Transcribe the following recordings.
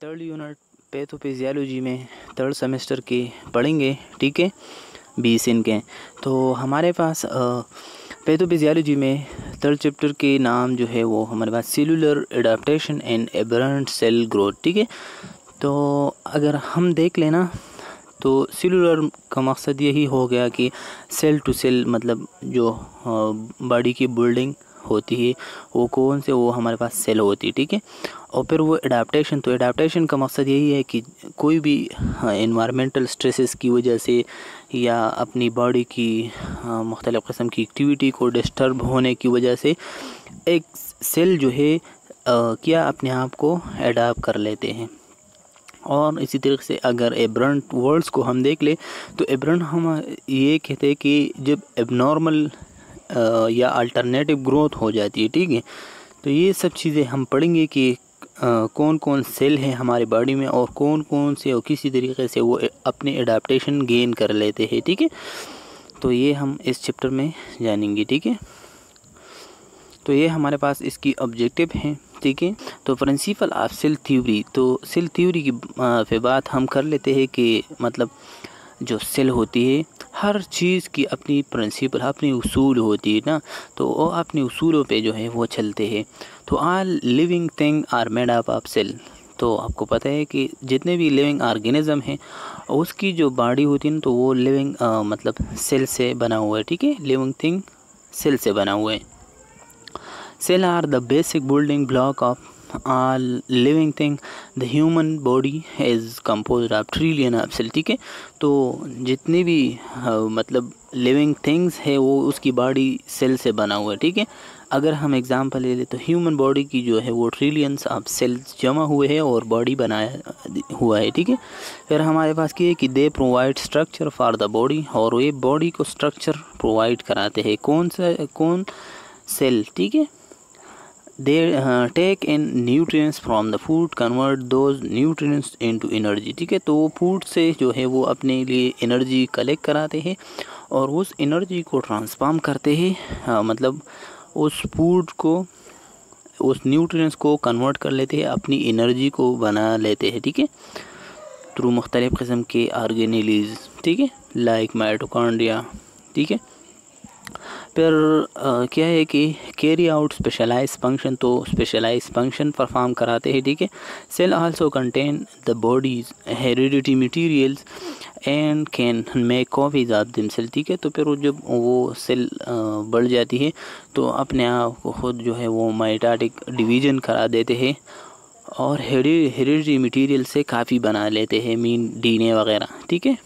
Third unit pathophysiology में third semester के पढ़ेंगे, ठीक है। 20 इनके। तो हमारे पास पैथोफिजियोलॉजी में थर्ड चैप्टर के नाम जो है वो हमारे पास cellular adaptation and aberrant cell growth, ठीक है। तो अगर हम देख लेना तो सेलुलर का मकसद यही हो गया कि सेल टू सेल मतलब जो बॉडी की बिल्डिंग होती है वो कौन से वो हमारे पास सेल होती है, ठीक है। और फिर वो एडाप्टेशन, तो एडाप्टेशन का मकसद यही है कि कोई भी एनवायरमेंटल स्ट्रेसेस की वजह से या अपनी बॉडी की मुख्तलिफ़ किस्म की एक्टिविटी को डिस्टर्ब होने की वजह से एक सेल जो है क्या अपने आप को एडाप्ट कर लेते हैं। और इसी तरीके से अगर एबरेंट वर्ड्स को हम देख ले तो एबरेंट हम ये कहते हैं कि जब एबनॉर्मल या अल्टरनेटिव ग्रोथ हो जाती है, ठीक है। तो ये सब चीज़ें हम पढ़ेंगे कि कौन कौन सेल है हमारे बॉडी में और कौन कौन से और किसी तरीके से वो अपने एडाप्टेशन गेन कर लेते हैं, ठीक है। तो ये हम इस चैप्टर में जानेंगे, ठीक है। तो ये हमारे पास इसकी ऑब्जेक्टिव हैं, ठीक है। तो प्रिंसिपल ऑफ सेल थ्योरी, तो सेल थ्योरी की पे बात हम कर लेते हैं कि मतलब जो सेल होती है हर चीज़ की अपनी प्रिंसिपल अपनी उसूल होती है ना, तो वो अपने उसूलों पे जो है वो चलते हैं। तो all living thing are made up of cell. तो आपको पता है कि जितने भी लिविंग ऑर्गेनिज्म हैं उसकी जो बॉडी होती है ना तो वो लिविंग मतलब सेल से बना हुआ है, ठीक है। लिविंग थिंग सेल से बना हुआ है। Cell are the basic building block of all living thing. The human body is composed of trillion of cells, ठीक है। तो जितने भी मतलब लिविंग थिंग्स है वो उसकी बॉडी सेल से बना हुआ है, ठीक है। अगर हम एग्जांपल ले ले तो ह्यूमन बॉडी की जो है वो ट्रिलियंस ऑफ सेल्स जमा हुए हैं और बॉडी बनाया हुआ है, ठीक है। फिर हमारे पास क्या है कि they provide structure for the body, और ये बॉडी को स्ट्रक्चर प्रोवाइड कराते हैं कौन सेल, ठीक है। They take in nutrients from the food, convert those nutrients into energy, ठीक है। तो फूड से जो है वो अपने लिए एनर्जी कलेक्ट कराते हैं और उस एनर्जी को ट्रांसफॉर्म करते हैं, मतलब उस फूड को उस न्यूट्रिएंट्स को कन्वर्ट कर लेते हैं, अपनी एनर्जी को बना लेते हैं, ठीक है, थ्रू मुख्तलिफ़ किस्म के ऑर्गेनेलीज, ठीक है, लाइक माइटोकॉन्ड्रिया, ठीक है। फिर क्या है कि कैरी आउट स्पेशलाइज फंक्शन, तो स्पेशलाइज फंक्शन परफॉर्म कराते हैं, ठीक है। Cell also contain the body's heredity materials and can make copies of themselves, ठीक है। तो फिर जब वो सेल बढ़ जाती है तो अपने आप को खुद जो है वो माइटोटिक डिवीजन करा देते हैं और हेरिडिटी मटेरियल से काफ़ी बना लेते हैं, मीन डीएनए वगैरह, ठीक है।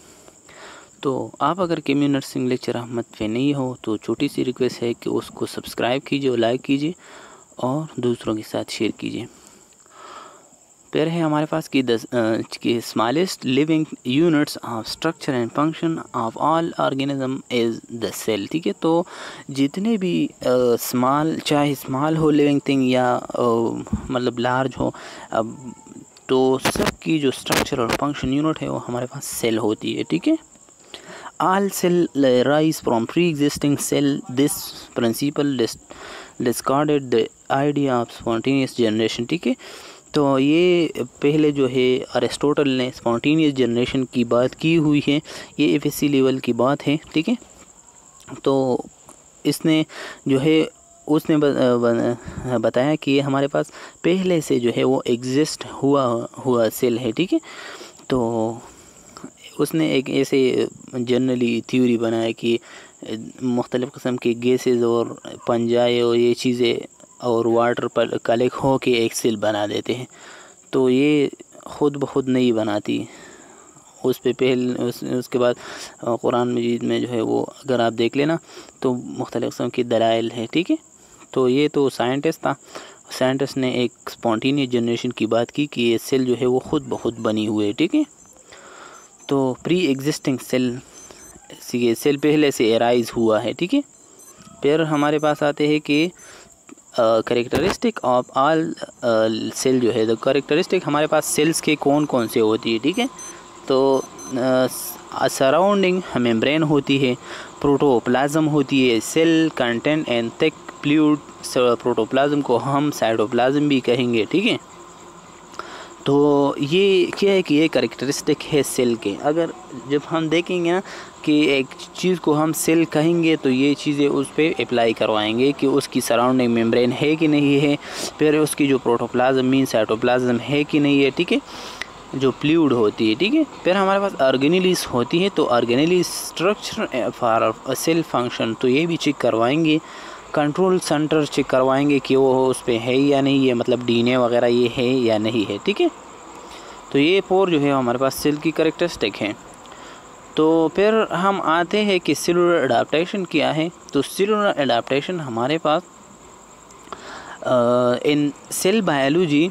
तो आप अगर केमियो नर्सिंग लेक्चर अहमद पे नहीं हो तो छोटी सी रिक्वेस्ट है कि उसको सब्सक्राइब कीजिए और लाइक कीजिए और दूसरों के साथ शेयर कीजिए। फिर है हमारे पास कि smallest living units of structure and function of all organism is the cell, ठीक है। तो जितने भी चाहे स्मॉल हो लिविंग थिंग या मतलब लार्ज हो, तो सबकी जो स्ट्रक्चर और फंक्शन यूनिट है वो हमारे पास सेल होती है, ठीक है। All cell rise from pre-existing cell. This principle discarded the idea of spontaneous generation, ठीक है। तो ये पहले जो है अरिस्टोटल ने स्पॉन्टेनियस जनरेशन की बात की हुई है, ये एफएससी लेवल की बात है, ठीक है। तो इसने जो है उसने बताया कि ये हमारे पास पहले से जो है वो एग्जिस्ट हुआ सेल है, ठीक है। तो उसने एक ऐसे जनरली थ्योरी बनाया कि मुख्तलिफ़ किस्म के गैसेस और पंजाए और ये चीज़ें और वाटर पर कलेक्ट हो के एक सेल बना देते हैं। तो ये ख़ुद ब खुद नहीं बनाती, उस पे उसके बाद कुरान मजीद में जो है वो अगर आप देख लेना तो मुख्तलिफ़ किस्म की दलाइल है, ठीक है। तो ये तो साइंटिस्ट ने एक स्पॉन्टेनियस जनरेशन की बात की कि ये सेल जो है वो ख़ुद ब खुद बनी हुई है, ठीक है। तो प्री एग्जिस्टिंग सेल पहले से एराइज हुआ है, ठीक है। फिर हमारे पास आते हैं कि करेक्टरिस्टिक ऑफ ऑल सेल जो है, द करेक्टरिस्टिक हमारे पास सेल्स के कौन कौन से होती है, ठीक है। तो सराउंडिंग मेम्ब्रेन होती है, प्रोटोप्लाज्म होती है, cell content and thick fluid, protoplasm को हम साइटोप्लाज्म भी कहेंगे, ठीक है। तो ये क्या है कि ये कैरेक्टरिस्टिक है सेल के। अगर जब हम देखेंगे ना कि एक चीज़ को हम सेल कहेंगे तो ये चीज़ें उस पर अप्लाई करवाएंगे कि उसकी सराउंडिंग मेम्ब्रेन है कि नहीं है, फिर उसकी जो प्रोटोप्लाज्म मीन साइटोप्लाज्म है कि नहीं है, ठीक है, जो फ्लूइड होती है, ठीक है। फिर हमारे पास ऑर्गेनेलिस होती है, तो organelles structure for sale function, तो ये भी चेक करवाएंगे। कंट्रोल सेंटर चेक करवाएंगे कि वो उस पर है या नहीं है, मतलब डीएनए वगैरह ये है या नहीं है, ठीक है। तो ये 4 जो है हमारे पास सेल की कैरेक्टरिस्टिक है। तो फिर हम आते हैं कि सेलुलर अडेप्टेशन क्या है। तो सेलुलर अडेप्टेशन हमारे पास इन cell biology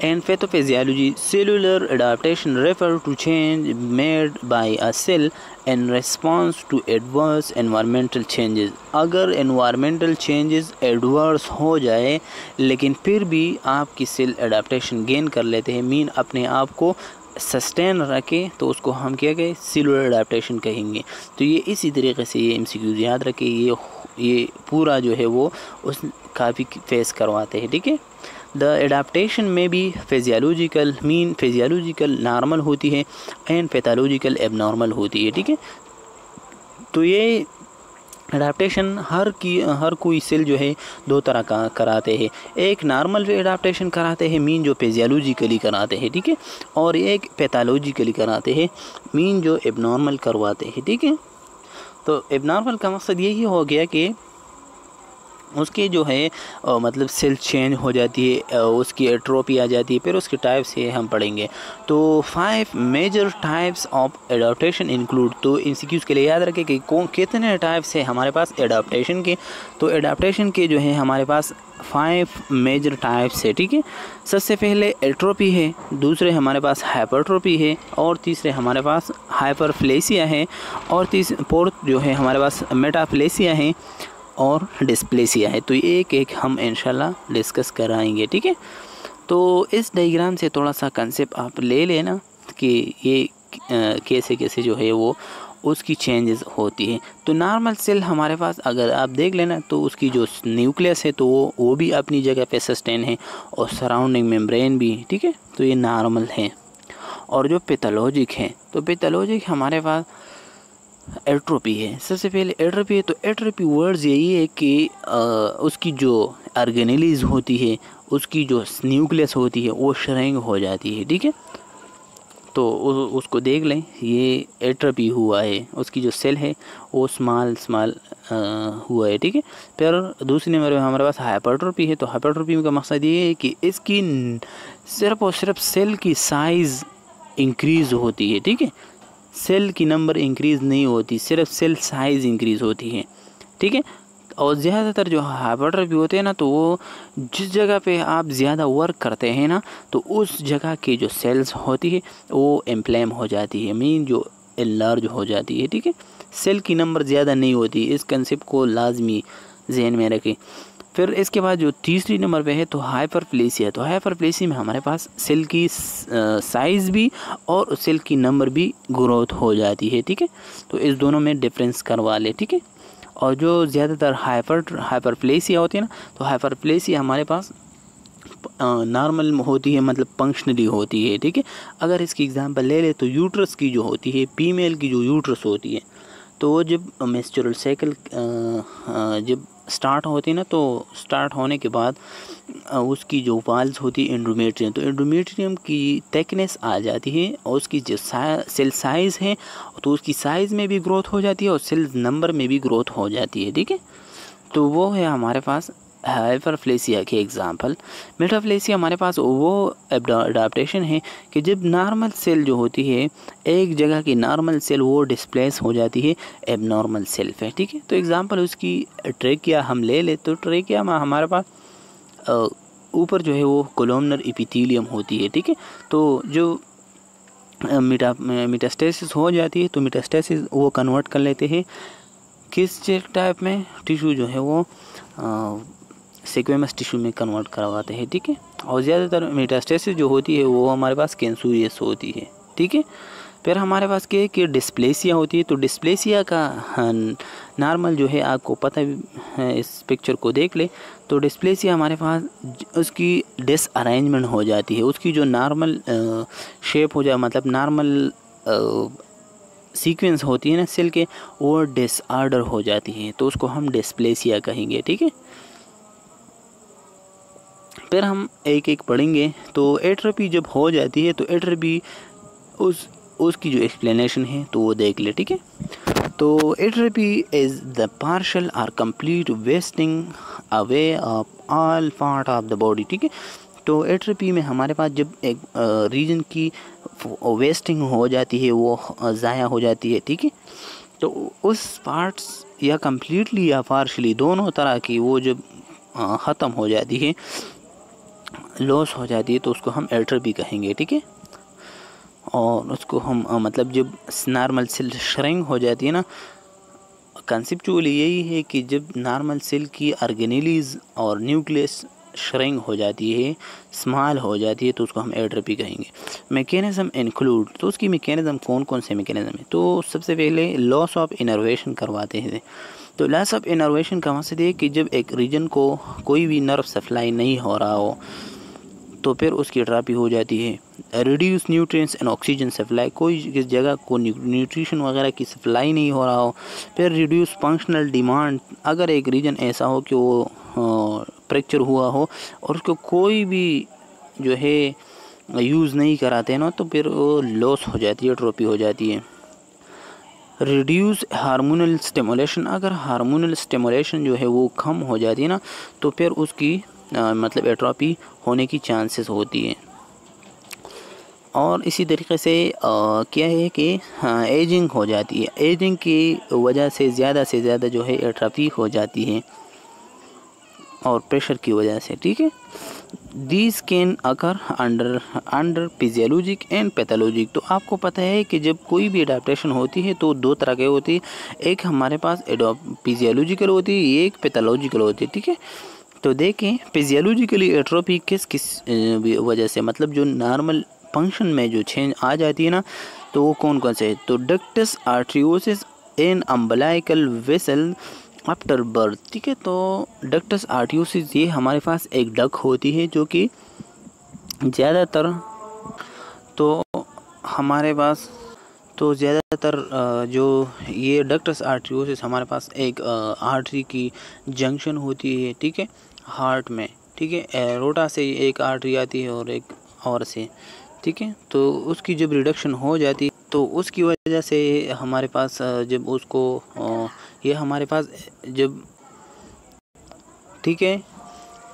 and pathophysiology, cellular adaptation refer to change made by a cell in response to adverse environmental changes। अगर environmental changes adverse हो जाए लेकिन फिर भी आपकी सेल adaptation गेन कर लेते हैं, मीन अपने आप को सस्टेन रखे, तो उसको हम क्या कहें, सेलुलर अडेप्टेशन कहेंगे। तो ये इसी तरीके से ये MCQ याद रखे, ये पूरा जो है वो उस काफ़ी फेस करवाते हैं, ठीक है। द एडाप्टेशन में भी फिजियोलॉजिकल मीन फिजियोलॉजिकल नॉर्मल होती है एंड पैथोलॉजिकल एबनॉर्मल होती है, ठीक है। तो ये एडाप्टेशन हर कोई सेल जो है 2 तरह का कराते हैं। एक नॉर्मल एडाप्टेशन कराते हैं मीन जो फिजियोलॉजिकली कराते हैं, ठीक है, और एक पैथोलॉजिकली कराते हैं मीन जो एबनॉर्मल करवाते हैं, ठीक है। तो एबनॉर्मल का मकसद यही हो गया कि उसके जो है मतलब सेल चेंज हो जाती है, उसकी एट्रोपी आ जाती है, फिर उसके टाइप से हम पढ़ेंगे। तो 5 major types of adaptation include, तो MCQs के लिए याद रखें कि कितने टाइप्स है हमारे पास एडाप्टेशन के। तो एडाप्टेशन के जो है हमारे पास 5 मेजर टाइप्स है, ठीक है। सबसे पहले एट्रोपी है, दूसरे हमारे पास हाइपरट्रोपी है, और तीसरे हमारे पास हाइपरप्लेसिया है, और फोर्थ जो है हमारे पास मेटाप्लेसिया है और डिस्प्लेसिया है। तो एक एक हम इंशाल्लाह डिस्कस कराएंगे, ठीक है। तो इस डायग्राम से थोड़ा सा कंसेप्ट आप ले लेना कि ये कैसे कैसे जो है वो उसकी चेंजेस होती है। तो नॉर्मल सेल हमारे पास अगर आप देख लेना तो उसकी जो न्यूक्लियस है तो वो भी अपनी जगह पे सस्टेन है, और सराउंडिंग मेम्ब्रेन भी, ठीक है। तो ये नॉर्मल है। और जो पैथोलॉजिक है, तो पैथोलॉजिक हमारे पास एट्रोपी है। सबसे पहले एट्रोपी है, तो एट्रोपी वर्ड्स यही है कि उसकी जो ऑर्गेनेलिस होती है, उसकी जो न्यूक्लियस होती है वो श्रिंक हो जाती है, ठीक है। तो उसको देख लें, ये एट्रोपी हुआ है, उसकी जो सेल है वो स्मॉल हुआ है, ठीक है। फिर दूसरे नंबर में हमारे पास हाइपरट्रोपी है। तो हाइपरट्रोपी का मकसद ये है कि इसकी सिर्फ और सिर्फ सेल की साइज़ इंक्रीज़ होती है, ठीक है। सेल की नंबर इंक्रीज़ नहीं होती, सिर्फ सेल साइज़ इंक्रीज़ होती है, ठीक है। और ज़्यादातर जो हाइपरट्रोफी होते हैं ना, तो वो जिस जगह पे आप ज़्यादा वर्क करते हैं ना, तो उस जगह की जो सेल्स होती है वो इन्फ्लेम हो जाती है, मीन जो एनलार्ज हो जाती है, ठीक है। सेल की नंबर ज़्यादा नहीं होती, इस कंसेप्ट को लाजमी जहन में रखें। फिर इसके बाद जो तीसरी नंबर पे है तो हाइपरप्लेसिया। तो हाइपरप्लेसिया में हमारे पास सेल की साइज़ भी और सेल की नंबर भी ग्रोथ हो जाती है, ठीक है। तो इस दोनों में डिफरेंस करवा ले, ठीक है। और जो ज़्यादातर हाइपरप्लेसिया होती है ना, तो हाइपरप्लेसिया हमारे पास नॉर्मल होती है, मतलब फंक्शनली होती है, ठीक है। अगर इसकी एग्जांपल ले ले तो यूट्रस की जो होती है, फीमेल की जो यूट्रस होती है, तो वो जब मेंस्ट्रुअल साइकिल जब स्टार्ट होती है ना, तो स्टार्ट होने के बाद उसकी जो वाल्स होती है एंडोमेट्रियम, तो एंडोमेट्रियम की थिकनेस आ जाती है, और उसकी जो सेल साइज़ है तो उसकी साइज़ में भी ग्रोथ हो जाती है और सेल नंबर में भी ग्रोथ हो जाती है, ठीक है। तो वो है हमारे पास हाइपरप्लेसिया के एग्जांपल। मेटाप्लेसिया हमारे पास वो एडाप्टेशन है कि जब नॉर्मल सेल जो होती है, एक जगह की नॉर्मल सेल वो डिस्प्लेस हो जाती है एबनॉर्मल सेल पे, ठीक है। तो एग्जांपल उसकी ट्रेकिया हम ले ले, तो ट्रेकिया में हमारे पास ऊपर जो है वो कोलमनर एपिथेलियम होती है, ठीक है। तो जो मेटास्टेसिस हो जाती है, तो मेटास्टेसिस वो कन्वर्ट कर लेते हैं किस टाइप में, टिश्यू जो है वो सिक्वेमस टिश्यू में कन्वर्ट करवाते हैं, ठीक है। और ज़्यादातर मेटास्टेसिस जो होती है वो हमारे पास कैंसरियस होती है, ठीक है। फिर हमारे पास क्या है कि डिस्प्लेसिया होती है। तो डिस्प्लेसिया का नॉर्मल जो है आपको पता है, इस पिक्चर को देख ले। तो डिस्प्लेसिया हमारे पास उसकी डिसअरेंजमेंट हो जाती है, उसकी जो नॉर्मल शेप हो जाए, मतलब नॉर्मल सीक्वेंस होती है ना सेल के, वो डिसऑर्डर हो जाती है, तो उसको हम डिस्प्लेसिया कहेंगे। ठीक है, फिर हम एक एक पढ़ेंगे। तो एट्रोपी जब हो जाती है तो एट्रोपी उसकी जो एक्सप्लेनेशन है तो वो देख ले। ठीक है, तो एट्रोपी इज़ द पार्शल और complete wasting away of all part of the body. ठीक है, तो एट्रोपी में हमारे पास जब एक रीजन की वेस्टिंग हो जाती है, वो ज़ाया हो जाती है। ठीक है, तो उस पार्ट्स या कम्प्लीटली या पार्शली दोनों तरह की वो जब ख़त्म हो जाती है, लॉस हो जाती है, तो उसको हम एट्रोपी कहेंगे। ठीक है, और उसको हम मतलब जब नॉर्मल सेल श्रिंक हो जाती है ना, कंसेप्चुअली यही है कि जब नॉर्मल सेल की ऑर्गेनेलीज और न्यूक्लियस श्रिंक हो जाती है, स्मॉल हो जाती है, तो उसको हम एट्रोपी कहेंगे। मैकेनिज्म इंक्लूड, तो उसकी मैकेनिज्म कौन कौन से मैकेनिज्म है? तो सबसे पहले लॉस ऑफ इनर्वेशन करवाते हैं। तो लॉस ऑफ इनर्वेशन का मकसद है कि जब एक रीजन को कोई भी नर्व सप्लाई नहीं हो रहा हो, तो फिर उसकी एट्रोपी हो जाती है। Reduce nutrients and oxygen supply, कोई किस जगह को न्यूट्रिशन वगैरह की सप्लाई नहीं हो रहा हो। फिर रिड्यूस फंक्शनल डिमांड, अगर एक रीजन ऐसा हो कि वो फ्रैक्चर हुआ हो और उसको कोई भी जो है यूज़ नहीं कराते ना, तो फिर वो लॉस हो जाती है, एट्रोपी हो जाती है। रिड्यूस हार्मोनल स्टिमुलेशन, अगर हार्मोनल स्टिमुलेशन जो है वो कम हो जाती है ना, तो फिर उसकी मतलब एट्रोपी होने की चांसेस होती है। और इसी तरीके से क्या है कि एजिंग हो जाती है, एजिंग की वजह से ज़्यादा जो है एट्रोपी हो जाती है, और प्रेशर की वजह से। ठीक है, these can occur under physiologic and pathologic. तो आपको पता है कि जब कोई भी एडाप्टेशन होती है तो दो तरह की होती है, एक हमारे पास फिजियोलॉजिकल होती है, एक पैथोलॉजिकल होती है। ठीक है, तो देखें फिजियोलॉजिकली एट्रोपी किस वजह से, मतलब जो नॉर्मल फंक्शन में जो चेंज आ जाती है ना, तो वो कौन कौन से है? तो डक्टस आर्टरियोसिस इन अम्बिलिकल वेसल आफ्टर बर्थ। ठीक है, तो डक्टस आर्टरियोसिस ये हमारे पास एक डक होती है जो कि ज़्यादातर तो हमारे पास तो ज़्यादातर जो ये डक्टस आर्टरियोसिस हमारे पास एक आर्टरी की जंक्शन होती है। ठीक है, हार्ट में। ठीक है, एरोटा से एक आर्टरी आती है और एक और से। ठीक है, तो उसकी जब रिडक्शन हो जाती है तो उसकी वजह से हमारे पास जब उसको ये हमारे पास जब, ठीक है,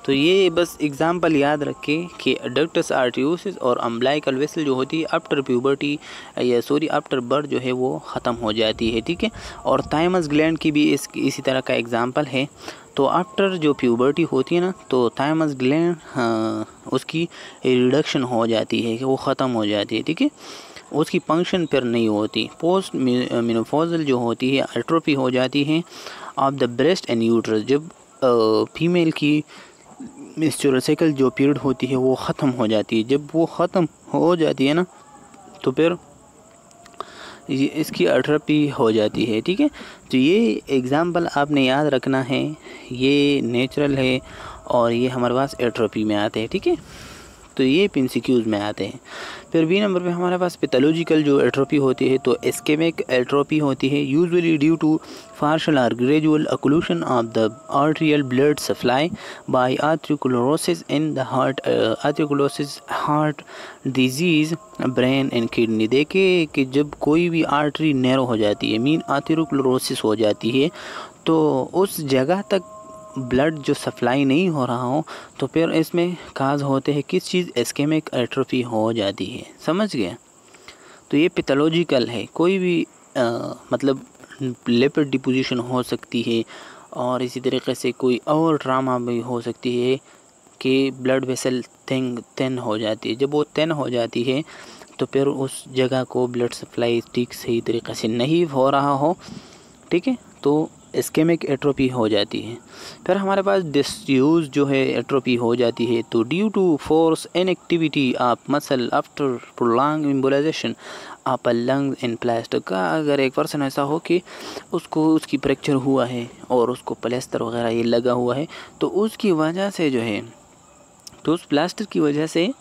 तो ये बस एग्जांपल याद रखें कि डक्टस आर्टरियोसिस और अम्बिलिकल वेसल जो होती है आफ्टर प्यूबर्टी या आफ्टर बर्थ जो है वो ख़त्म हो जाती है। ठीक है, और थाइमस ग्लैंड की भी इसी तरह का एग्जांपल है। तो आफ्टर जो प्यूबर्टी होती है ना, तो थाइमस ग्लैंड उसकी रिडक्शन हो जाती है कि वो ख़त्म हो जाती है। ठीक है, उसकी फंक्शन फिर नहीं होती। पोस्ट मेनोपॉजल जो होती है एट्रोफी हो जाती है of the breast and uterus, जब फीमेल की मेंस्ट्रुअल साइकिल जो पीरियड होती है वो ख़त्म हो जाती है। जब वो ख़त्म हो जाती है ना, तो फिर ये इसकी एट्रोफी हो जाती है। ठीक है, तो ये एग्जांपल आपने याद रखना है, ये नेचुरल है और ये हमारे पास एट्रोफी में आते हैं। ठीक है, तो ये पिंसिक्यूज में आते हैं। फिर बी नंबर पे हमारे पास पैथोलॉजिकल जो एट्रोफी होती है, तो इस्केमिक एट्रोफी होती है, यूजुअली ड्यू टू पार्शियल और gradual occlusion of the arterial blood supply by atherosclerosis in the heart, atherosclerosis heart disease brain and kidney. देखिए कि जब कोई भी आर्टरी नैरो हो जाती है, मीन आर्थरोस्क्लेरोसिस हो जाती है, तो उस जगह तक ब्लड जो सप्लाई नहीं हो रहा हो, तो फिर इसमें काज होते हैं किस चीज़, इस्केमिक एट्रोफी हो जाती है। समझ गए? तो ये पैथोलॉजिकल है, कोई भी मतलब लिपिड डिपोजिशन हो सकती है, और इसी तरीके से कोई और ट्रामा भी हो सकती है कि ब्लड वेसल थिन हो जाती है। जब वो थिन हो जाती है तो फिर उस जगह को ब्लड सप्लाई ठीक सही तरीके से नहीं हो रहा हो। ठीक है, तो इस्केमिक एट्रोपी हो जाती है। फिर हमारे पास डिसयूज जो है एट्रोपी हो जाती है। तो due to force inactivity of muscle after prolong immobilization of lungs in plaster का, अगर एक पर्सन ऐसा हो कि उसको उसकी फ्रैक्चर हुआ है और उसको प्लास्टर वगैरह ये लगा हुआ है, तो उसकी वजह से जो है, तो उस प्लास्टर की वजह से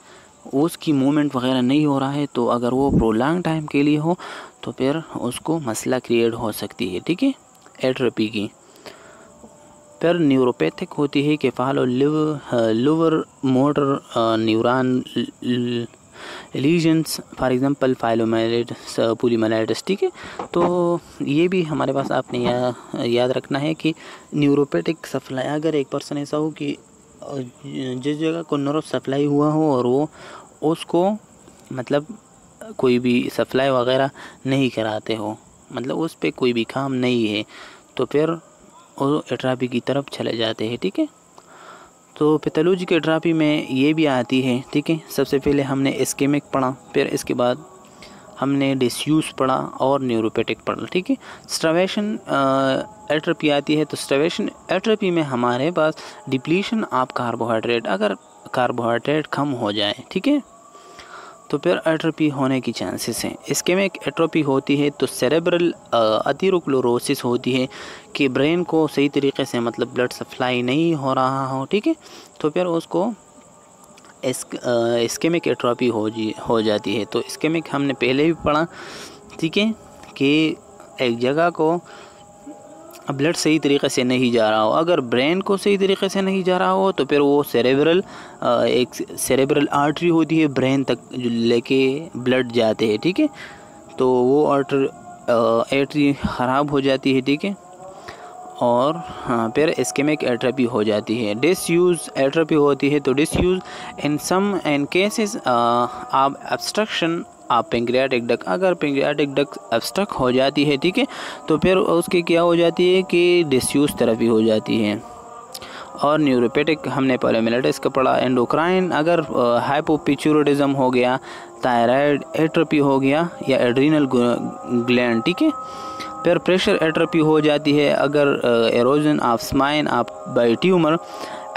उसकी मूवमेंट वगैरह नहीं हो रहा है, तो अगर वो प्रोलॉन्ग टाइम के लिए हो तो फिर उसको मसला क्रिएट हो सकती है, ठीक है, एट्रोपी की। फिर न्यूरोपैथिक होती है कि follow lower motor neuron lesions, for example phylomyelitis, poliomyelitis, ठीक है। तो ये भी हमारे पास आपने याद रखना है कि न्यूरोपैथिक सप्लाई, अगर एक पर्सन ऐसा हो कि जिस जगह को नर्व सप्लाई हुआ हो और वो उसको मतलब कोई भी सप्लाई वगैरह नहीं कराते हो, मतलब उस पर कोई भी काम नहीं है, तो फिर वो एट्रोपी की तरफ चले जाते हैं, ठीक है। तो पैथोलॉजिक एट्रोपी में ये भी आती है, ठीक है। सबसे पहले हमने इस्केमिक पढ़ा, फिर इसके बाद हमने डिसयूज पढ़ा और न्यूरोपैथिक पढ़ा, ठीक है। स्टार्वेशन एट्रोपी आती है। तो स्टार्वेशन एट्रोपी में हमारे पास डिप्लीशन ऑफ कार्बोहाइड्रेट, अगर कार्बोहाइड्रेट कम हो जाए, ठीक है, तो फिर एट्रोपी होने की चांसेस हैं। इस्केमिक एट्रोपी होती है तो सेरेब्रल अथेरोस्क्लेरोसिस होती है कि ब्रेन को सही तरीके से मतलब ब्लड सप्लाई नहीं हो रहा हो, ठीक है, तो फिर उसको इस्केमिक एट्रोपी हो जाती है। तो इस्केमिक हमने पहले भी पढ़ा, ठीक है, कि एक जगह को ब्लड सही तरीके से नहीं जा रहा हो, अगर ब्रेन को सही तरीके से नहीं जा रहा हो तो फिर वो एक सेरेब्रल आर्टरी होती है ब्रेन तक जो लेके ब्लड जाते हैं, ठीक है, तो वो आर्टरी ख़राब हो जाती है, ठीक है, और फिर इस्केमिक एट्रोपी हो जाती है। डिसयूज एट्रोपी होती है। तो disuse in cases of obstruction आप पेंक्रियाटिक डक्ट, अगर पेंक्रियाटिक डक्ट ऑब्स्ट्रक्ट हो जाती है, ठीक है, तो फिर उसकी क्या हो जाती है कि डिसयूज थेरेपी हो जाती है। और न्यूरोपैथिक हमने पोलीमाइलिटिस का पढ़ा। एंडोक्राइन, अगर हाइपोपिचुरिटिज्म हो गया, थायराइड एट्रोपी हो गया या एड्रीनल ग्लैंड, ठीक है। फिर प्रेशर एट्रोपी हो जाती है अगर erosion of spine of by tumour.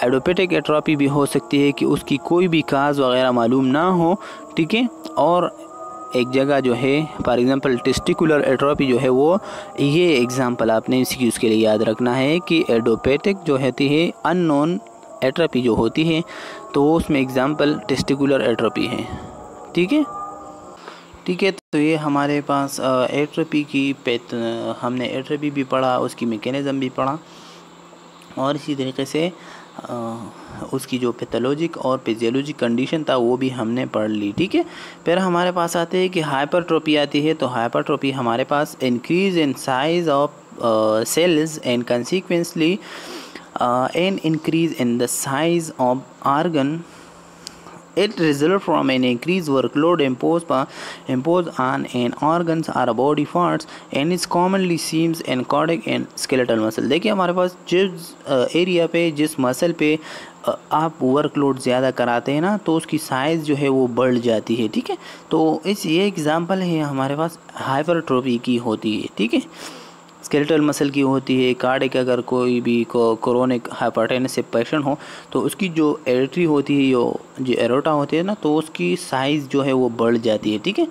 Idiopathic atrophy भी हो सकती है कि उसकी कोई भी काज वगैरह मालूम ना हो, ठीक है, और एक जगह जो है फॉर एग्जांपल टेस्टिकुलर एट्रोपी जो है वो, ये एग्जांपल आपने उसके लिए याद रखना है कि एडोपैथिक जो होती है अननोन एट्रोपी जो होती है, तो उसमें एग्जांपल टेस्टिकुलर एट्रोपी है, ठीक है, ठीक है। तो ये हमारे पास एट्रोपी की हमने एट्रोपी भी पढ़ा, उसकी मैकेनिज़्म भी पढ़ा, और इसी तरीके से उसकी जो पैथोलॉजिक और फिजियोलॉजिक कंडीशन था वो भी हमने पढ़ ली, ठीक है। फिर हमारे पास आते हैं कि हाइपरट्रोपी आती है। तो हाइपरट्रोपी हमारे पास increase in size of cells and consequently an increase in the size of organ. It results from an increased workload imposed on an organs or body parts and is commonly seen in cardiac and skeletal muscle. देखिए हमारे पास जिस area पे, जिस muscle पे आप workload ज़्यादा कराते हैं ना, तो उसकी साइज़ जो है वो बढ़ जाती है, ठीक है। तो ये एग्जांपल है हमारे पास हाइपरट्रोफी की होती है, ठीक है, स्केलेटल मसल की होती है। कार्डिक, अगर कोई भी क्रोनिक हाइपरटेंसिव पेशेंट हो तो उसकी जो एरिटरी होती है, जो एरोटा होती है ना, तो उसकी साइज़ जो है वो बढ़ जाती है, ठीक है।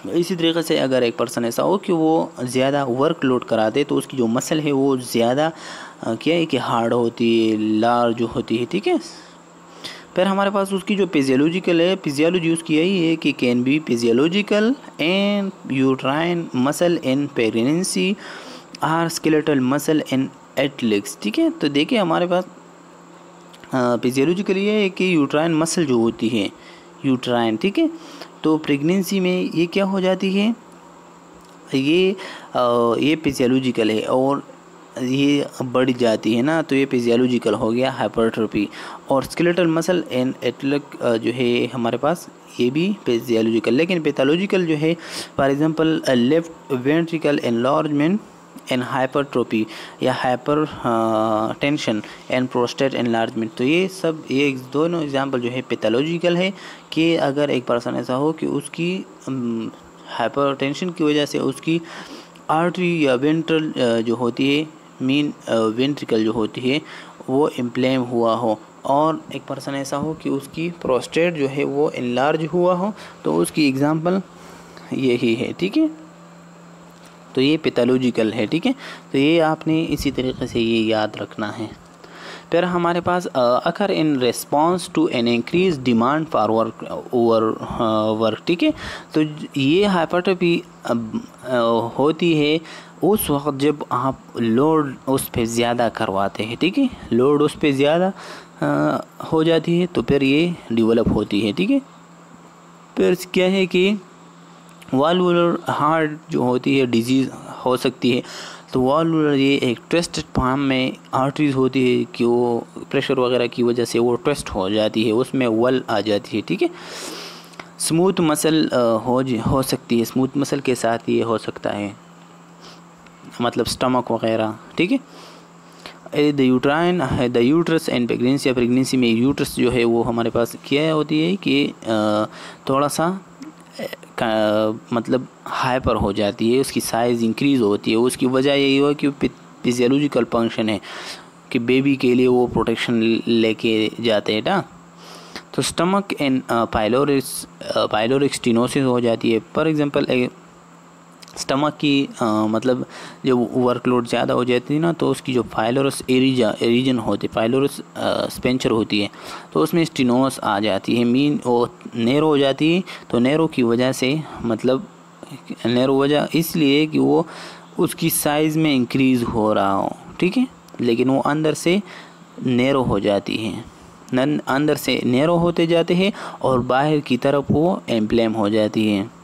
इसी तरीके से अगर एक पर्सन ऐसा हो कि वो ज़्यादा वर्कलोड करा दे तो उसकी जो मसल है वो ज़्यादा क्या है कि हार्ड होती है, लार्ज होती है, ठीक है। फिर हमारे पास उसकी जो फिजियोलॉजिकल है, फिजियोलॉजी उसकी यही है कि can be physiological and uterine muscle in pregnancy or skeletal muscle in athletics, ठीक है। तो देखिए हमारे पास फिजियोलॉजिकल ये है कि यूट्राइन मसल जो होती है, यूट्राइन, ठीक है, तो प्रेगनेंसी में ये क्या हो जाती है, ये फिजियोलॉजिकल है और ये बढ़ जाती है ना, तो ये फिजियोलॉजिकल हो गया हाइपरट्रोफी। और स्केलेटल मसल एंड एथलेटिक जो है हमारे पास, ये भी फिजियोलॉजिकल। लेकिन पैथोलॉजिकल जो है for example left ventricle enlargement and hypertrophy या hypertension and prostate enlargement, तो ये दोनों एग्जांपल जो है पैथोलॉजिकल है कि अगर एक पर्सन ऐसा हो कि उसकी हाइपरटेंशन की वजह से उसकी आर्टरी या वेंट्रल जो होती है, मीन वेंट्रिकल जो होती है वो इम्प्लेम हुआ हो, और एक पर्सन ऐसा हो कि उसकी प्रोस्टेट जो है वो इनलार्ज हुआ हो, तो उसकी एग्जांपल यही है। ठीक है, तो ये पैथोलॉजिकल है। ठीक है, तो ये आपने इसी तरीके से ये याद रखना है। फिर हमारे पास occur in response to an increase demand for work. ठीक है, तो ये हाइपरट्रोफी होती है उस वक्त जब आप लोड उस पे ज़्यादा करवाते हैं। ठीक है, लोड उस पे ज़्यादा हो जाती है तो फिर ये डेवलप होती है। ठीक है, फिर क्या है कि वाल्वुलर हार्ट जो होती है डिजीज़ हो सकती है। तो वाल्वुलर ये एक ट्विस्टेड फॉर्म में आर्टरीज होती है कि वो प्रेशर वगैरह की वजह से वो ट्विस्ट हो जाती है, उसमें वल आ जाती है। ठीक है, स्मूथ मसल हो सकती है, स्मूथ मसल के साथ ये हो सकता है, मतलब स्टमक वगैरह। ठीक है, the uterus and pregnancy, pregnancy में यूट्रस जो है वो हमारे पास क्या होती है कि थोड़ा सा मतलब हाइपर हो जाती है, उसकी साइज़ इंक्रीज़ होती है। उसकी वजह यही हो कि फिजियोलॉजिकल फंक्शन है कि बेबी के लिए वो प्रोटेक्शन लेके जाते हैं ना। तो स्टमक एंड पाइलोरिक स्टेनोसिस हो जाती है। फॉर एग्जांपल स्टमक की मतलब जब वर्कलोड ज़्यादा हो जाती है ना, तो उसकी जो पाइलोरस रीजन होती है, पाइलोरस स्पेंचर होती है, तो उसमें स्टेनोस आ जाती है, मीन वो नैरो हो जाती है। तो नैरो की वजह से, मतलब नैरो वजह इसलिए कि वो उसकी साइज़ में इंक्रीज़ हो रहा हो। ठीक है, लेकिन वो अंदर से नैरो हो जाती है, अंदर से नैरो होते जाते हैं और बाहर की तरफ वो एम्प्लेम हो जाती है।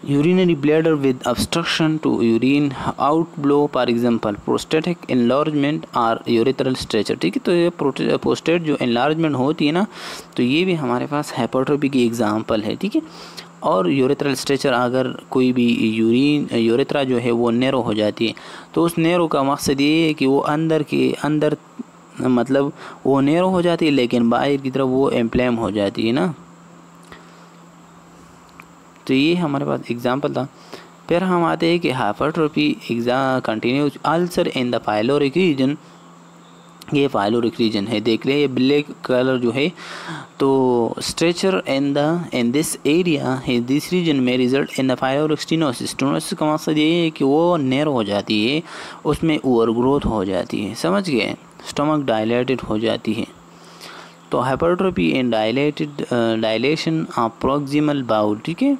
urinary bladder with obstruction to urine outflow, for example prostatic enlargement or urethral stricture। ठीक है, तो ये प्रोस्टेट जो enlargement होती है ना, तो ये भी हमारे पास हाइपरट्रोफी की एग्जांपल है। ठीक है, और यूरेथ्रल स्ट्रेचर, अगर कोई भी यूरेथ्रा जो है वो नैरो हो जाती है, तो उस नैरो का मकसद ये है कि वो अंदर के अंदर, मतलब वो नैरो हो जाती है लेकिन बाहर की तरफ वो एम्प्लेम हो जाती है ना। तो ये हमारे पास एग्जांपल था। फिर हम आते हैं कि hypertrophy continuous ulcer in the pyloric region. ये पाइलोरिक रीजन है, देख ले ये ब्लैक कलर जो है, तो स्ट्रेचर इन दिस एरिया है, दिस रीजन में result in the pyloric stenosis. Stenosis का मकसद ये है कि वो नैरो हो जाती है, उसमें ओवरग्रोथ हो जाती है, समझ गए, स्टमक डायलेटेड हो जाती है। तो hypertrophy and dilation of proximal bowel. ठीक है,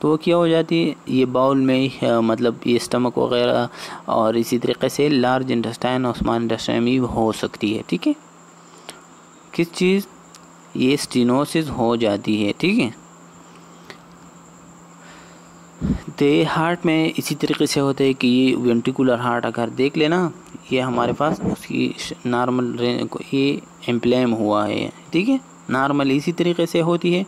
तो वो क्या हो जाती है, ये बाउल में मतलब ये स्टमक वगैरह, और इसी तरीके से लार्ज इंटेस्टाइन और स्मॉल इंटेस्टाइन में हो सकती है। ठीक है, किस चीज़, ये स्टेनोसिस हो जाती है। ठीक है, तो ये हार्ट में इसी तरीके से होता है कि ये वेंट्रिकुलर हार्ट अगर देख लेना, ये हमारे पास उसकी नॉर्मल ये एम्प्लेम हुआ है। ठीक है, नॉर्मल इसी तरीके से होती है,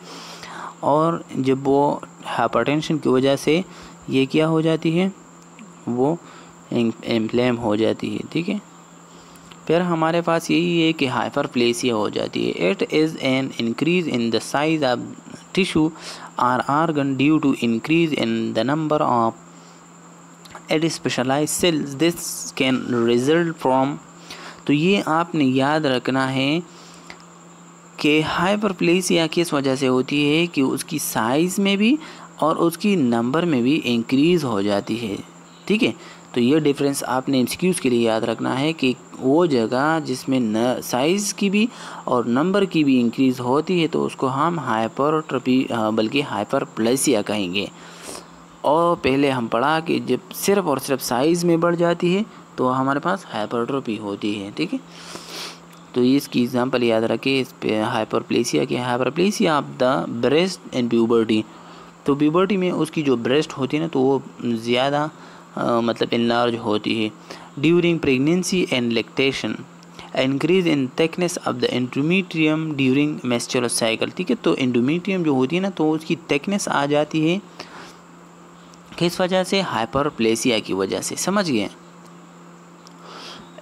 और जब वो हाइपरटेंशन की वजह से ये क्या हो जाती है, वो एम्प्लेम हो जाती है। ठीक है, फिर हमारे पास यही है कि हाइपरप्लेसिया हो जाती है। It is an increase in the size of tissue और organ due to increase in the number of add specialized cells, this can result from. तो ये आपने याद रखना है कि हाइपरप्लेसिया किस वजह से होती है कि उसकी साइज़ में भी और उसकी नंबर में भी इंक्रीज़ हो जाती है। ठीक है, तो ये डिफरेंस आपने एमसीक्यूज़ के लिए याद रखना है कि वो जगह जिसमें साइज़ की भी और नंबर की भी इंक्रीज़ होती है तो उसको हम हाइपरट्रोफी बल्कि हाइपरप्लेसिया कहेंगे। और पहले हम पढ़ा कि जब सिर्फ और सिर्फ साइज़ में बढ़ जाती है तो हमारे पास हाइपरट्रोफी होती है। ठीक है, तो इसकी एग्जांपल याद रखें इस पे हाइपरप्लेसिया की, hyperplasia of the breast and puberty. तो प्यूबर्टी में उसकी जो ब्रेस्ट होती है ना, तो वो ज़्यादा मतलब इनलार्ज होती है। During pregnancy and lactation, increase in thickness of the endometrium during menstrual cycle. ठीक है, तो एंडोमेट्रियम जो होती है ना, तो उसकी थिकनेस आ जाती है किस वजह से, हाइपरप्लेसिया की वजह से, समझ गए।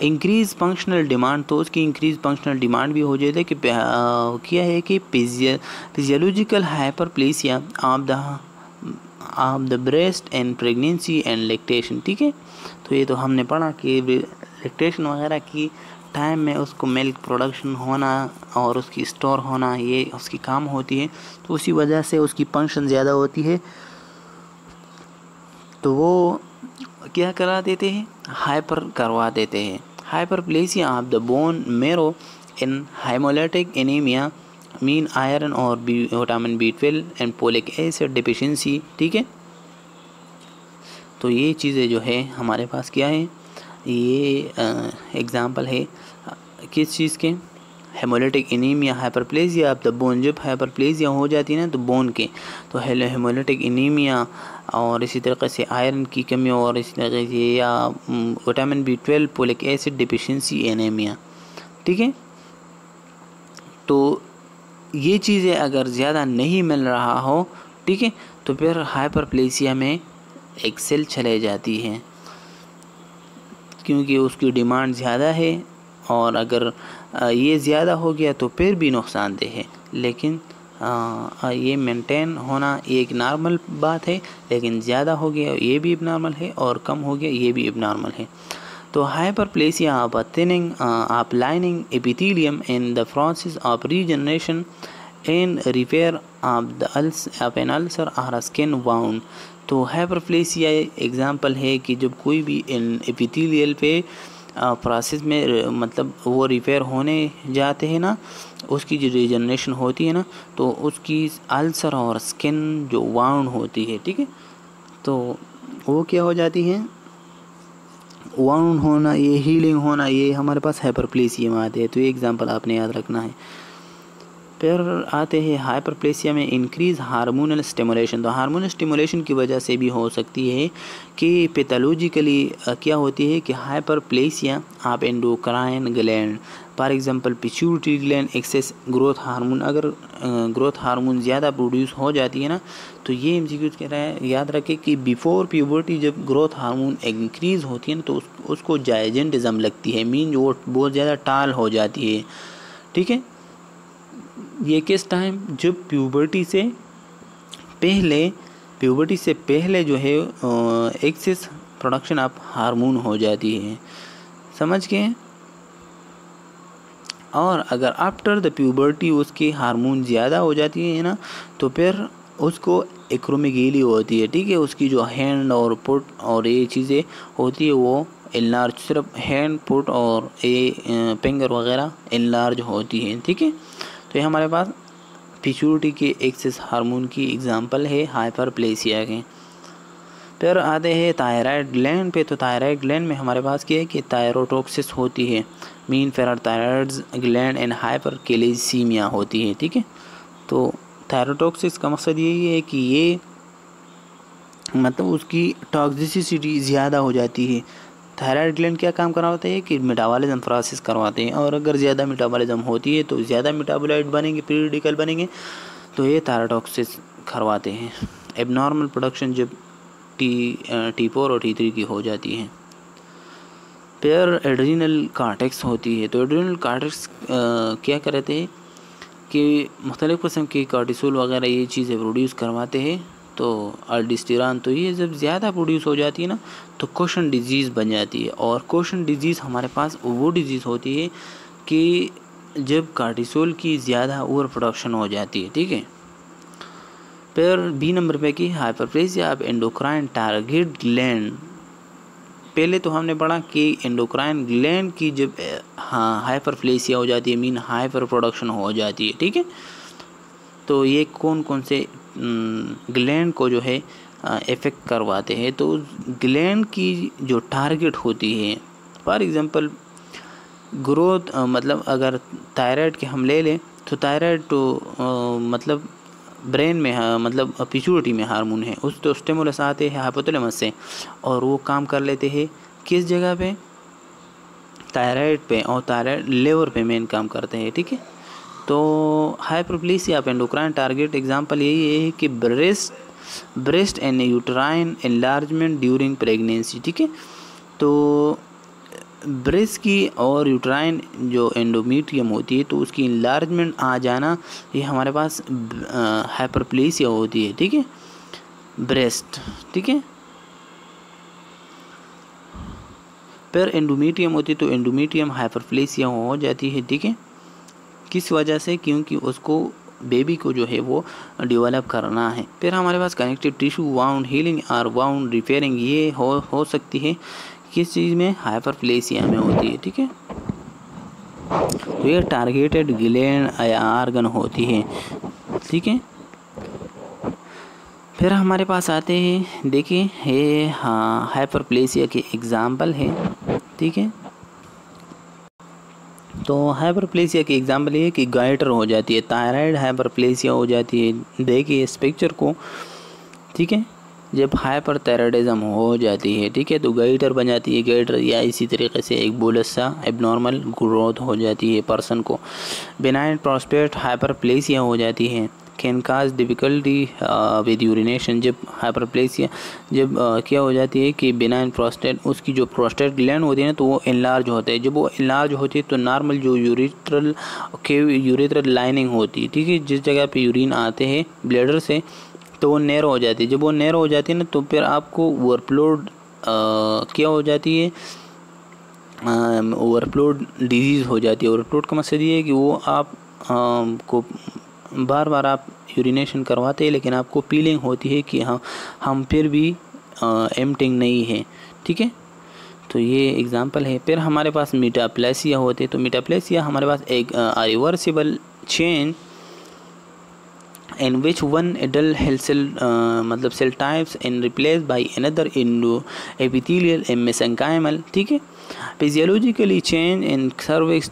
इंक्रीज फंक्शनल डिमांड, तो उसकी इंक्रीज फंक्शनल डिमांड भी हो जाती है कि क्या है कि physiological hyperplasia of the breast and pregnancy and lactation, ठीक है। तो ये तो हमने पढ़ा कि लैक्टेशन वगैरह की टाइम में उसको मिल्क प्रोडक्शन होना और उसकी स्टोर होना ये उसकी काम होती है, तो उसी वजह से उसकी फंक्शन ज़्यादा होती है, तो वो क्या करा देते हैं, हाइपर करवा देते हैं। Hyperplasia of the bone marrow in hemolytic anaemia mean iron और vitamin B12 and folic acid deficiency, ठीक है। तो ये चीज़ें जो है हमारे पास क्या है, ये एग्ज़ाम्पल है किस चीज़ के, haemolytic anaemia, hyperplasia of the bone. जब हाइपरप्लेसिया हो जाती है ना तो बोन के, तो हेमोलिटिक एनीमिया और इसी तरीके से आयरन की कमी और इसी तरीके से या vitamin B12 folic acid deficiency anaemia, ठीक है। तो ये चीज़ें अगर ज़्यादा नहीं मिल रहा हो, ठीक है, तो फिर हाइपरप्लेसिया में एक सेल चले जाती है, क्योंकि उसकी डिमांड ज़्यादा है। और अगर ये ज़्यादा हो गया तो फिर भी नुकसानदेह है, लेकिन ये मेंटेन होना एक नॉर्मल बात है, लेकिन ज़्यादा हो गया ये भी नॉर्मल है और कम हो गया ये भी नॉर्मल है। तो hyperplasia of thinning of lining epithelium in the process of regeneration and repair of an ulcer और स्किन वाउंड। तो हाइपरप्लेसिया एग्जांपल है कि जब कोई भी इन एपिथेलियल पे प्रोसेस में मतलब वो रिपेयर होने जाते हैं ना, उसकी जो रीजनरेशन होती है ना, तो उसकी अल्सर और स्किन जो वाउंड होती है, ठीक है, तो वो क्या हो जाती है, वाउंड होना, ये हीलिंग होना, ये हमारे पास हाइपरप्लेसिया में आते हैं। तो ये एग्जांपल आपने याद रखना है। फिर आते हैं हाइपरप्लेसिया में इंक्रीज हार्मोनल स्टिमुलेशन। तो हार्मोनल स्टिमुलेशन की वजह से भी हो सकती है कि पैथोलॉजिकली क्या होती है कि hyperplasia of endocrine gland, for example pituitary gland excess growth hormone, अगर ग्रोथ हार्मोन ज़्यादा प्रोड्यूस हो जाती है ना, तो ये एमसीक्यू कह रहा है, याद रखें कि बिफोर प्यूबर्टी जब ग्रोथ हार्मोन इंक्रीज़ होती है ना, तो उसको जायजेंटिज्म लगती है, मीन वो बहुत ज़्यादा टाल हो जाती है, ठीक है। ये किस टाइम, जब प्यूबर्टी से पहले जो है एक्सेस प्रोडक्शन ऑफ हार्मोन हो जाती है, समझ गए। और अगर आफ्टर द प्यूबर्टी उसकी हार्मोन ज़्यादा हो जाती है ना, तो फिर उसको एक्रोमेगेली होती है, ठीक है। उसकी जो हैंड और फुट और ये चीज़ें होती है वो इनलार्ज, सिर्फ हैंड फुट और ये फिंगर वगैरह इनलार्ज होती है, ठीक है। तो ये हमारे पास पिट्यूटरी के एक्सेस हार्मोन की एग्जांपल है हाइपरप्लेसिया के। फिर आते हैं थायराइड ग्लैंड पे। तो थायराइड ग्लैंड में हमारे पास क्या है कि थायरोटॉक्सिस होती है, mean parathyroid gland and hypercalcaemia होती है, ठीक है। तो थायरोटॉक्सिस का मकसद यही है कि ये मतलब उसकी टॉक्सिसिटी ज़्यादा हो जाती है। थायराइड ग्लैंड क्या काम करवाते हैं कि मेटाबॉलिज्म प्रोसेस करवाते हैं, और अगर ज़्यादा मेटाबॉलिज्म होती है तो ज़्यादा मेटाबोलाइट बनेंगे, फ्री रेडिकल बनेंगे, तो ये थायरोटॉक्सिस करवाते हैं। एबनॉर्मल प्रोडक्शन जब T4 और T3 की हो जाती है। फिर एड्रीनल कॉर्टेक्स होती है। तो एड्रीनल कॉर्टेक्स क्या करते हैं कि मुख्तलिफ़ किस्म के कॉर्टिसोल वगैरह ये चीज़ें प्रोड्यूस करवाते हैं, तो अल्डिस्टेरॉन, तो ये जब ज़्यादा प्रोड्यूस हो जाती है ना, तो कोशन डिजीज़ बन जाती है। और कोशन डिजीज़ हमारे पास वो डिजीज़ होती है कि जब कॉर्टिसोल की ज़्यादा ओवर प्रोडक्शन हो जाती है, ठीक है। फिर बी नंबर पे की hyperplasia of endocrine target gland. पहले तो हमने पढ़ा कि एंडोक्राइन ग्लैंड की जब हाइपरप्लेसिया हो जाती है, मीन हाइपर प्रोडक्शन हो जाती है, ठीक है। तो ये कौन कौन से ग्लैंड को जो है इफ़ेक्ट करवाते हैं। तो ग्लैंड की जो टारगेट होती है, फॉर एग्जांपल ग्रोथ, मतलब अगर थायराइड के हम ले लें तो थायराइड तो मतलब ब्रेन में मतलब पिट्यूटरी में हार्मोन है, उस तो स्टिमुलस आते हैं हाइपोथैलेमस से, और वो काम कर लेते हैं किस जगह पे, थायराइड पे, और थायराइड लेवर पे मेन काम करते हैं, ठीक है। तो hyperplasia of endocrine target example यही है कि breast and uterine enlargement during pregnancy, ठीक है। तो ब्रेस्ट की और यूट्राइन जो एंडोमेट्रियम होती है, तो उसकी इनलार्जमेंट आ जाना, ये हमारे पास हाइपरप्लेसिया होती है, ठीक है। ब्रेस्ट, ठीक है। फिर एंडोमेट्रियम होती है तो एंडोमेट्रियम हाइपरप्लेसिया हो जाती है, ठीक है। किस वजह से? क्योंकि उसको बेबी को जो है वो डेवलप करना है। फिर हमारे पास कनेक्टिव टिश्यू वाउंड हीलिंग और वाउंड रिपेयरिंग ये हो सकती है किस चीज़ में? हाइपरप्लेसिया में होती है, ठीक है। तो ये टारगेटेड ग्लैंड या आर्गन होती है, ठीक है। फिर हमारे पास आते हैं, देखिए ये हाँ हाइपरप्लेसिया के एग्जाम्पल है, ठीक है। तो हाइपरप्लेसिया के एग्जाम्पल ये कि गाइटर हो जाती है, थायराइड हाइपरप्लेसिया हो जाती है। देखिए इस पिक्चर को, ठीक है। जब हाइपरथायराइडिज्म हो जाती है, ठीक है, तो गाइटर बन जाती है। गाइटर या इसी तरीके से एक बोलस सा एबनॉर्मल ग्रोथ हो जाती है पर्सन को। बेनाइन प्रोस्टेट हाइपरप्लेसिया हो जाती है। Can cause difficulty with urination. जब हाइपरप्लेसिया क्या हो जाती है कि बेनाइन प्रोस्टेट, उसकी जो प्रोस्टेट ग्लैंड होती है ना, तो वो इनलार्ज होता है। जब वो इनलार्ज होती है तो नॉर्मल जो यूरेथ्रल लाइनिंग होती है, ठीक है, जिस जगह पे यूरिन आते हैं ब्लैडर से, तो वो नैरो हो जाती है। जब वो नैरो हो जाती है ना, तो फिर आपको ओवरफ्लोड क्या हो जाती है? ओवरफ्लोड डिजीज़ हो जाती है। ओवरफ्लोड का मकसद ये है कि वो आप को बार बार आप यूरिनेशन करवाते हैं, लेकिन आपको फीलिंग होती है कि हाँ हम फिर भी एम्प्टिंग नहीं है, ठीक है। तो ये एग्जांपल है। फिर हमारे पास मेटाप्लेसिया होते हैं। तो मेटाप्लेसिया हमारे पास एक reversible change in which one adult cell मतलब cell types and replaced by another endoepithelial mesenchymal, ठीक है। Physiologically change in cervix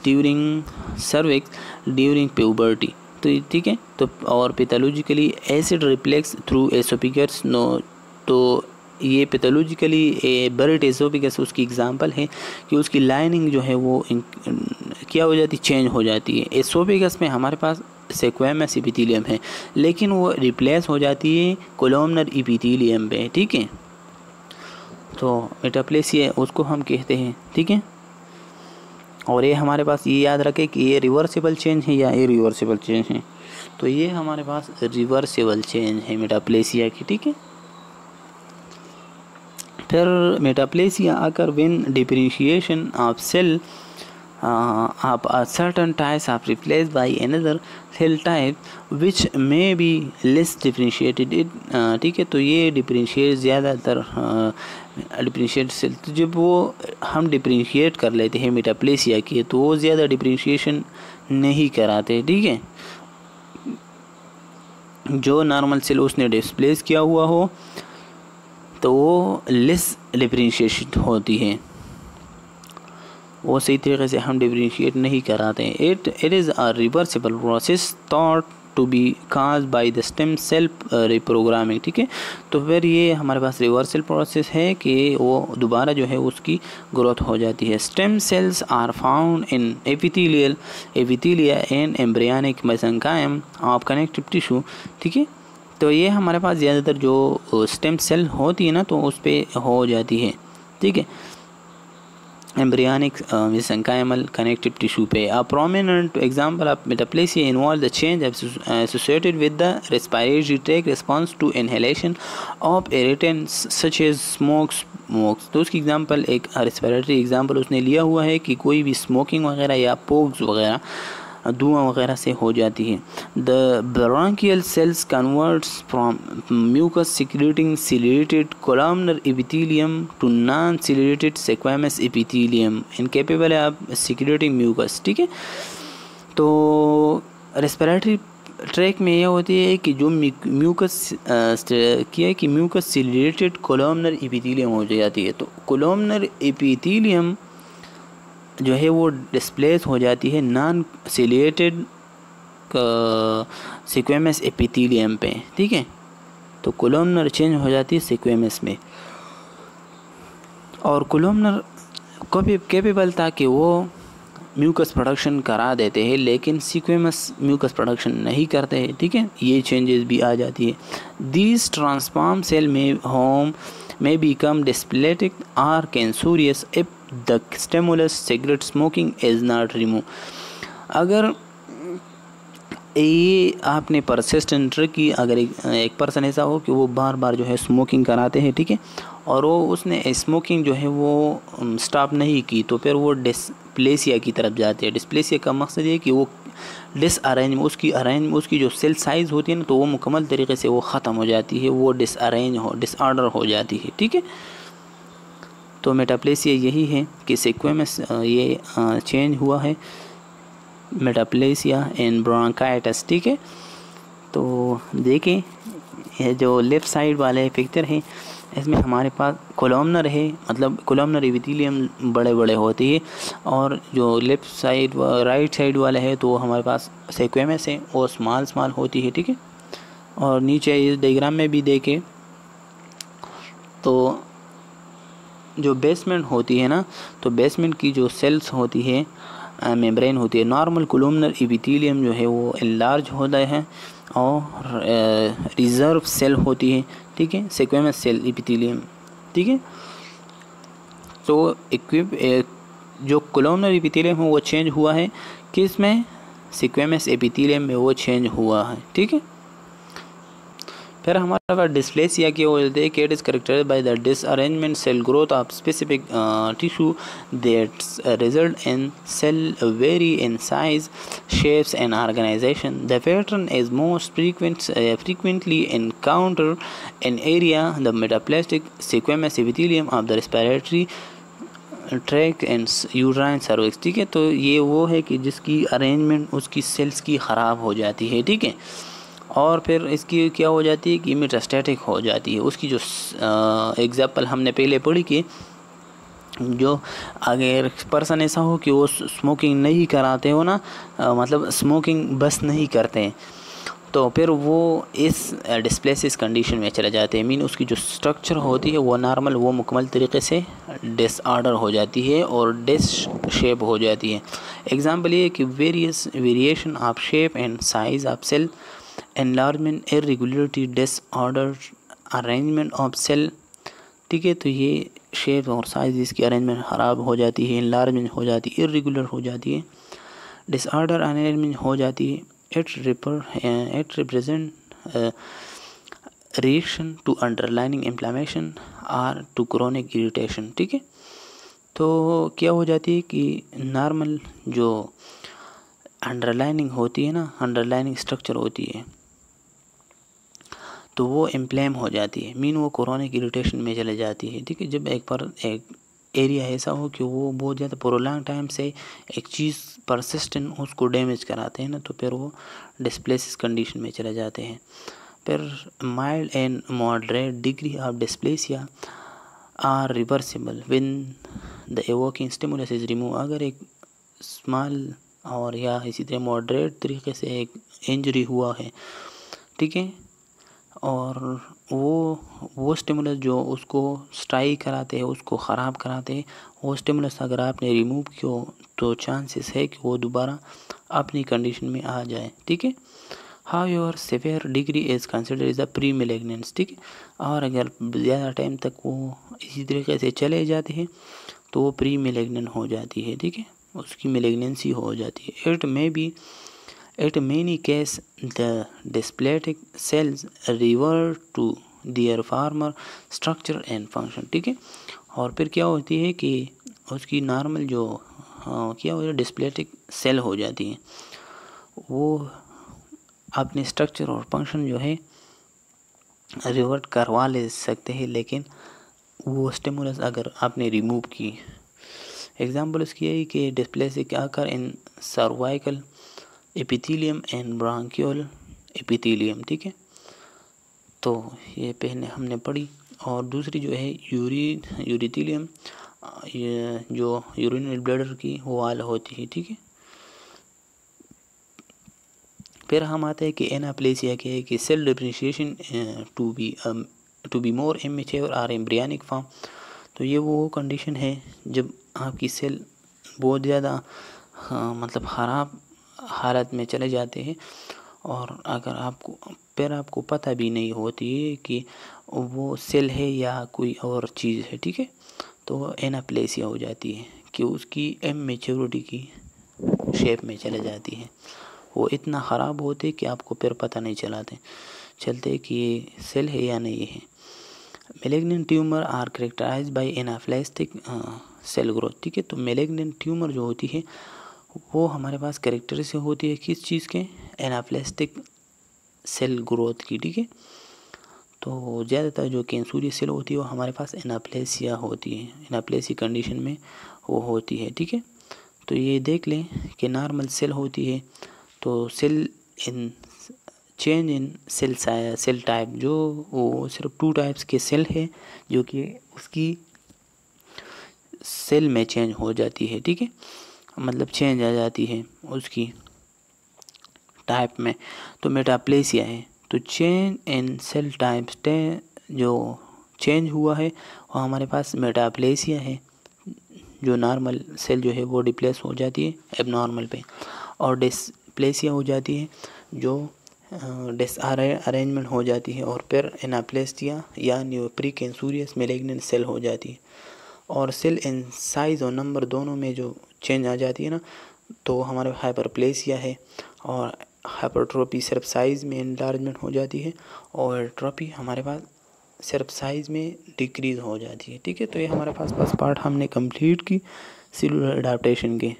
during puberty, तो ठीक है। तो और pathologically acid reflux through oesophagus no, तो ये पैथोलॉजिकली बर्ड एसोफेगस उसकी एग्जांपल है कि उसकी लाइनिंग जो है वो क्या हो जाती? चेंज हो जाती है। एसोफेगस में हमारे पास स्क्वैमस एपिथेलियम है, लेकिन वो रिप्लेस हो जाती है कोलोमनर एपिथेलियम पे, ठीक है। तो मेटाप्लेसिया उसको हम कहते हैं, ठीक है। और ये हमारे पास ये याद रखें कि ये रिवर्सिबल चेंज है या इरिवर्सिबल चेंज है। तो ये हमारे पास रिवर्सिबल चेंज है मेटाप्लेसिया की, ठीक है। फिर metaplasia occur when differentiation of cell of a certain types are replaced by another cell type which may be less differentiated, ठीक है। तो ये डिफरेंशिएट ज़्यादातर डिफरेंशिएट सेल, तो जब वो हम डिफरेंशिएट कर लेते हैं मेटाप्लेसिया की, तो वो ज़्यादा डिफरेंशिएशन नहीं कराते, ठीक है। जो नॉर्मल सेल उसने डिस्प्लेस किया हुआ हो तो वो लेस डिफरेंशिएशन होती है, वो सही तरीके से हम डिफरेंशिएट नहीं कराते हैं। It is a reversible process thought to be caused by the stem cell reprogramming, ठीक है। तो फिर ये हमारे पास रिवर्सल प्रोसेस है कि वो दोबारा जो है उसकी ग्रोथ हो जाती है। Stem cells are found in epithelia and embryonic mesenchyme of connective tissue, ठीक है। तो ये हमारे पास ज़्यादातर जो स्टेम सेल होती है ना, तो उस पर हो जाती है, ठीक है, एम्ब्रियनिक mesenchymal connective tissue पे। A prominent example of metaplasia involves the change associated with the respiratory tract response to inhalation of irritants such as smoke। तो उसकी एग्जांपल एक रेस्पिरेटरी एग्जांपल उसने लिया हुआ है कि कोई भी स्मोकिंग वगैरह या पोग्स वगैरह धुआं वगैरह से हो जाती है। The bronchial cells converts from mucus secreting ciliated columnar epithelium to non ciliated squamous epithelium incapable of secreting mucus, ठीक है। तो रेस्पिरेटरी ट्रैक में यह होती है कि जो म्यूकस किया है कि म्यूकस सिलेटेड कोलमनर एपिथेलियम हो जाती है। तो कोलमनर एपिथेलियम जो है वो डिस्प्लेस हो जाती है नॉन सिलेटेड स्क्वैमस एपिथेलियम पे, ठीक है। तो कोलमनर चेंज हो जाती है स्क्वैमस में, और कोलमनर को भी कैपेबल था कि वो म्यूकस प्रोडक्शन करा देते हैं, लेकिन स्क्वैमस म्यूकस प्रोडक्शन नहीं करते हैं, ठीक है। ये चेंजेस भी आ जाती है। This transform cell may become dysplastic or cancerous if the stimulus cigarette smoking is not removed। अगर ये आपने परसिस्टेंट ट्रिक की। अगर एक पर्सन ऐसा हो कि वो बार बार जो है स्मोकिंग कराते हैं, ठीक है, और वो उसने स्मोकिंग जो है वो स्टॉप नहीं की, तो फिर वो डिस्प्लेसिया की तरफ जाते हैं। डिस्प्लेसिया का मकसद ये कि वो उसकी जो सेल साइज़ होती है ना, तो वो मुकम्मल तरीके से वो ख़त्म हो जाती है, वो डिसऑर्डर हो जाती है, ठीक है। तो मेटाप्लेसिया यही है कि सिक्वेमस ये चेंज हुआ है, मेटाप्लेसिया इन ब्रोंकाइटिस, ठीक है। तो देखें, ये जो लेफ़्ट साइड वाले पिक्चर है, इसमें हमारे पास कोलमनर है, मतलब कोलमनर एपिथेलियम बड़े बड़े होते हैं, और जो लेफ़्ट साइड व राइट साइड वाला है तो हमारे पास सिक्वेमस है, वो स्मॉल स्मॉल होती है, ठीक है। और नीचे इस डायग्राम में भी देखें तो जो बेसमेंट होती है ना, तो बेसमेंट की जो सेल्स होती है, मेम्ब्रेन होती है, नॉर्मल कोलमनर एपिथेलियम जो है वो इनलार्ज होता है, और रिजर्व सेल होती है, ठीक है, सिक्वेमस सेल एपिथेलियम, ठीक है। तो जो कोलमनर एपिथेलियम है वो चेंज हुआ है, किस में, सिक्वेमस एपिथेलियम में वो चेंज हुआ है, ठीक है। फिर हमारे पास डिस्प्लेसिया की वजह है कि it is characterized by the disarrangement cell growth of specific tissue that's result in cell vary in size, shapes and organization. The pattern is most frequently encountered in area the metaplastic squamous epithelium of the respiratory tract and uterine cervix, ठीक है। तो ये वो है कि जिसकी arrangement उसकी sales की ख़राब हो जाती है, ठीक है, और फिर इसकी क्या हो जाती है कि मेटास्टैटिक हो जाती है। उसकी जो एग्जाम्पल हमने पहले पढ़ी कि जो अगर पर्सन ऐसा हो कि वो स्मोकिंग नहीं कराते हो ना, मतलब स्मोकिंग बस नहीं करते हैं, तो फिर वो इस डिस्प्लेसिस कंडीशन में चले जाते हैं। मीन उसकी जो स्ट्रक्चर होती है वो नॉर्मल, वो मुकम्मल तरीके से डिसऑर्डर हो जाती है और डिस शेप हो जाती है। एग्जांपल ये कि variation of shape and size of cell, enlargement, irregularity, disorder, arrangement of cell, ठीक है। तो ये शेप और साइज इसकी अरेंजमेंट ख़राब हो जाती है, एनलार्जमेंट हो जाती है, इरेगुलर हो जाती है, डिसऑर्डर अरेंजमेंट हो जाती है। It represent reaction to underlining inflammation और टू क्रोनिक इरिटेशन, ठीक है। तो क्या हो जाती है कि नॉर्मल जो अंडरलाइनिंग होती है ना, अंडरलाइनिंग स्ट्रक्चर होती है, तो वो इम्प्लेम हो जाती है, मीन वो क्रोनिक इरिटेशन में चले जाती है, ठीक है। जब एक एरिया ऐसा हो कि वो बहुत ज़्यादा प्रोलॉन्ग टाइम से एक चीज़ परसिस्टेंट उसको डैमेज कराते हैं ना, तो फिर वो डिस्प्लेसिस कंडीशन में चले जाते हैं। फिर mild and moderate degree of dysplasia are reversible when the evoking stimulus is remove. अगर एक स्मॉल और या इसी तरह मॉडरेट तरीके से एक इंजरी हुआ है, ठीक है, और वो स्टिमुलस जो उसको स्ट्राइक कराते हैं, उसको ख़राब कराते हैं, वो स्टिमुलस अगर आपने रिमूव किया तो चांसेस है कि वो दोबारा अपनी कंडीशन में आ जाए, ठीक है। However severe degree is considered as a pre malignance, ठीक है, और अगर ज़्यादा टाइम तक वो इसी तरीके से चले जाते हैं तो वो प्री मैलिग्नेंट हो जाती है, ठीक है, उसकी मैलिग्नेंसी हो जाती है। At many cases, the dysplastic cells revert to their former structure and function, ठीक है। और फिर क्या होती है कि उसकी नॉर्मल जो क्या हो जाए डिस्प्लेटिक सेल हो जाती है, वो अपने स्ट्रक्चर और फंक्शन जो है रिवर्ट करवा ले सकते हैं, लेकिन वो स्टिमुलस अगर आपने रिमूव की। एग्जाम्पल उसकी है कि dysplasic occur in cervical epithelium and bronchial epithelium, ठीक है। तो ये पहले हमने पढ़ी। और दूसरी जो है यूरिथेलियम, ये जो यूरिनरी ब्लैडर की वॉल होती है, ठीक है। फिर हम आते हैं कि एनाप्लेसिया के है कि cell differentiation to be more immature और एम्ब्रियनिक फॉर्म। तो ये वो कंडीशन है जब आपकी सेल बहुत ज़्यादा मतलब ख़राब हालत में चले जाते हैं, और अगर आपको पता भी नहीं होती है कि वो सेल है या कोई और चीज़ है, ठीक है, तो एनाप्लेसिया हो जाती है कि उसकी इमेच्योरिटी की शेप में चले जाती है। वो इतना ख़राब होते कि आपको फिर पता नहीं चलते कि ये सेल है या नहीं है। Malignant tumour are characterise by anaplastic cell growth, ठीक है। तो मेलिग्नेंट ट्यूमर जो होती है वो हमारे पास करेक्टर से होती है किस चीज़ के, एनाप्लास्टिक सेल ग्रोथ की, ठीक है। तो ज़्यादातर जो कैंसुरी सेल होती है वो हमारे पास एनाप्लेसिया होती है, एनाप्लेसिया कंडीशन में वो होती है, ठीक है। तो ये देख लें कि नॉर्मल सेल होती है तो cell in change in cell type, जो वो सिर्फ 2 टाइप्स के सेल है जो कि उसकी सेल में चेंज हो जाती है, ठीक है, मतलब चेंज आ जाती है उसकी टाइप में। तो मेटाप्लेसिया है, तो चेंज इन सेल टाइप्स जो चेंज हुआ है वो हमारे पास मेटाप्लेसिया है। जो नॉर्मल सेल जो है वो डिप्लेस हो जाती है एबनॉर्मल पे, और डिस्प्लेसिया हो जाती है जो डिसअरेंजमेंट हो जाती है, और फिर एनाप्लेसिया या प्री कैंसुरियस मेलिग्नेंट सेल हो जाती है। और सेल इन साइज़ और नंबर दोनों में जो चेंज आ जाती है ना, तो हमारे हाइपरप्लेसिया है। और हाइपरट्रोपी सिर्फ साइज़ में इनलार्जमेंट हो जाती है, और ट्रोपी हमारे पास सिर्फ साइज़ में डिक्रीज़ हो जाती है, ठीक है। तो ये हमारे पास फर्स्ट पार्ट हमने कंप्लीट की सेलुलर अडाप्टेशन के,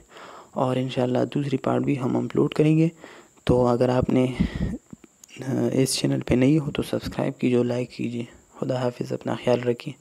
और इंशाल्लाह दूसरी पार्ट भी हम अपलोड करेंगे। तो अगर आपने इस चैनल पे नहीं हो तो सब्सक्राइब कीजिए, लाइक कीजिए। खुदा हाफिज़, अपना ख्याल रखिए।